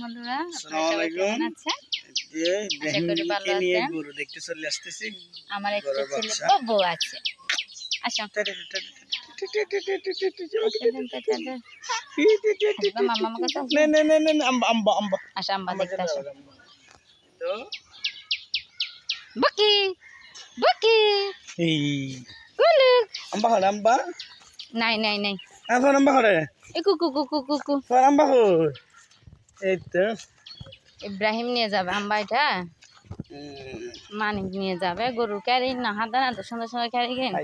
বন্ধুরা, আসসালামু আলাইকুম। আশা করি ভালো আছেন। গরু দেখতে চলে আসতেছি। আমার একটা ছেলে বাবু আছে। আসো মামা আমার কাছে আসো। আসো আম্বা দেখতে আসো। বকি বকি কুলুক আম্বা হরে আম্বা নাই নাই নাই এখন আম্বা হরে এ কুকু কুকু কুকু ফর আম্বা হো এই তো ইব্রাহিম নিয়ে যাবে আম্বা এটা মানিক নিয়ে যাবে গরু ক্যারি না হাতে না তো সুন্দর সুন্দর ক্যারি গেন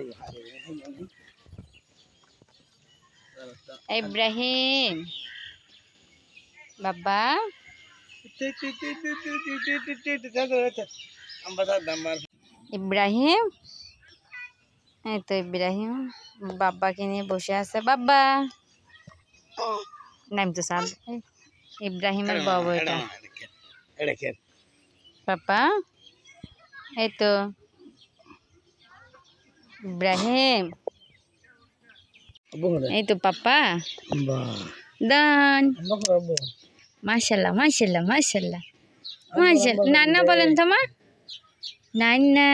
ইব্রাহিম বাবা ইব্রাহিম এই তো ইব্রাহিম বাবাকে নিয়ে বসে আছে বাবা নাম তো সাদ ইব্রাহিমের বাবু এটা পাপা এই তো ইব্রাহিম এই তো পাপা দান মাশাল্লাহ মাশাল্লাহ মাশাল্লাহ মাশাল্লাহ নানা বলেন তো মা নান্না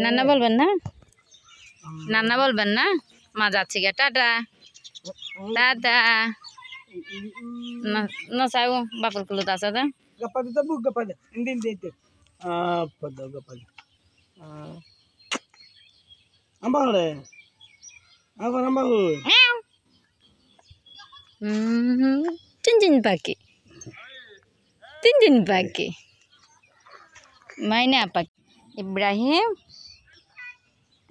নান্না বলবেন না নান্না বলবেন না মা যাচ্ছি গে টাটা টাটা না চাও বাপর কুলো আছে দা gapade tabu gapade indin dete pada gapade amba hore amba ho cincin pakai main apa Ibrahim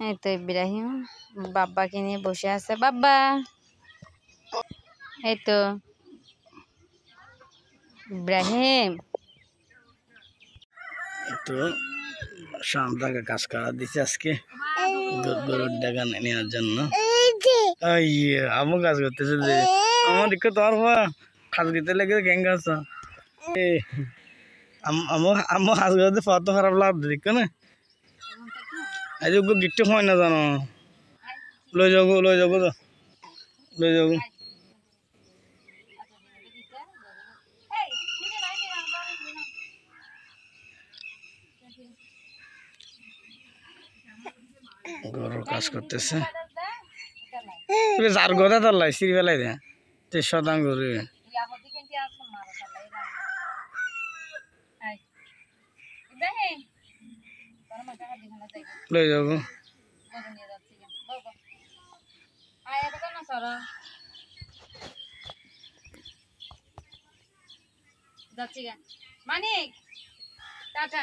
itu Ibrahim বাবা কে নিয়ে বসে আছে বাবা এই তো ইব্রাহিম তো শান্তাকে কাজ করা দিছে আজকে গরুর ডাকা নেওয়ার জন্য আমও কাজ করতেছে যে আমার দিকে তোর কাজ করতে লেগে গেঙ্গা আছে আমও কাজ করতে ফটো খারাপ লাভ দিক না আজ গিট্টু হয় না জানো লই যাবো গরুর কাজ করতেছে যার কথা তার লাই সিঁড়ি ফেলাই দেয় 3 গরু লই যাবো মানিক টাটা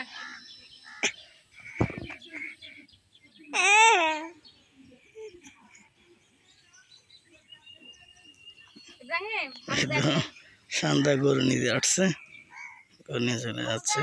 শান্তা গরু নিয়ে আসছে গরু নিয়ে চলে যাচ্ছে